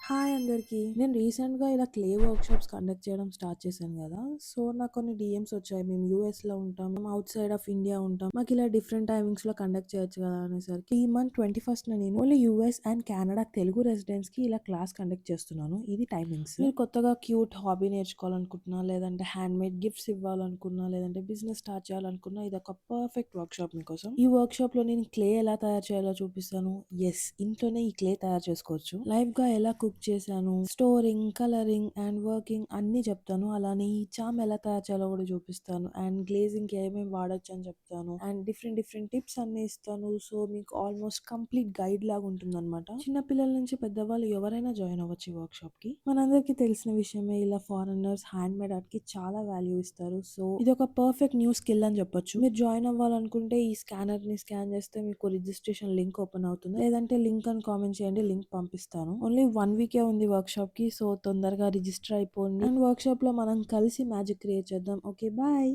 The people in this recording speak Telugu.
హాయ్ అందరికి. నేను రీసెంట్‌గా ఇలా క్లే వర్క్‌షాప్స్ కండక్ట్ చేయడం స్టార్ట్ చేశాను గదా! సో, నాకు కొన్ని డీఎమ్స్ వచ్చాయి. మేము యూఎస్‌లో ఉంటాం. మేము ఔట్ సైడ్ ఆఫ్ ఇండియా ఉంటాం. మాకిలా డిఫరెంట్ టైమింగ్స్‌లో కండక్ట్ చేయొచ్చు గదా! అనేసరికి ఈ మంత్ 21న నేను only US and Canada Telugu రెసిడెంట్స్‌కి ఇలా క్లాస్ కండక్ట్ చేస్తున్నాను. ఇది టైమింగ్స్. మీరు కొత్తగా క్యూట్ హాబీ నేర్చుకోవాలనుకుంటున్నా, లేదంటే హ్యాండ్‌మేడ్ గిఫ్ట్స్ ఇవ్వాలనుకున్నా, లేదంటే బిజినెస్ స్టార్ట్ చేయాలనుకున్నా ఇదొక పర్ఫెక్ట్ వర్క్‌షాప్ మీకోసం. ఈ వర్క్‌షాప్‌లో నేను క్లే ఎలా తయారు చేయాలో చూపిస్తాను. యెస్, ఇంట్లోనే ఈ క్లే తయారు చేసుకోవచ్చు. లైవ్‌గా ఎలా కుక్ చేశాను, స్టోరింగ్, కలరింగ్ అండ్ వర్కింగ్ అన్నీ చెప్తాను. అలానే ఈ చామ్ ఎలా తయారు చేయాలో కూడా చూపిస్తాను. అండ్ గ్లేజింగ్‌కి ఏమేమి వాడొచ్చు అని చెప్తాను. అండ్ డిఫరెంట్ డిఫరెంట్ టిప్స్ అన్నీ ఇస్తాను. సో, మీకు ఆల్మోస్ట్ కంప్లీట్ గైడ్ లాగా ఉంటుందన్నమాట. చిన్న పిల్లల నుంచి పెద్దవాళ్ళు ఎవరైనా జాయిన్ అవ్వచ్చు ఈ వర్క్‌షాప్‌కి. మనందరికీ తెలిసిన విషయమే, ఇలా ఫారినర్స్ హ్యాండ్‌మేడ్ ఆర్ట్‌కి చాలా వాల్యూ ఇస్తారు. సో, ఇదొక పర్ఫెక్ట్ న్యూ స్కిల్ అని చెప్పొచ్చు. మీరు జాయిన్ అవ్వాలనుకుంటే ఈ స్కానర్‌ని స్కాన్ చేస్తే మీకు రిజిస్ట్రేషన్ లింక్ ఓపెన్ అవుతుంది. లేదంటే లింక్ అని కామెంట్ చేయండి. లింక్ పంపిస్తాను. ఓన్లీ 1 వీకే ఉంది వర్క్‌షాప్‌కి. సో, తొందరగా రిజిస్టర్ అయిపోండి. అండ్ వర్క్‌షాప్‌లో మనం కలిసి మ్యాజిక్ క్రియేట్ చేద్దాం. ఓకే. బాయ్.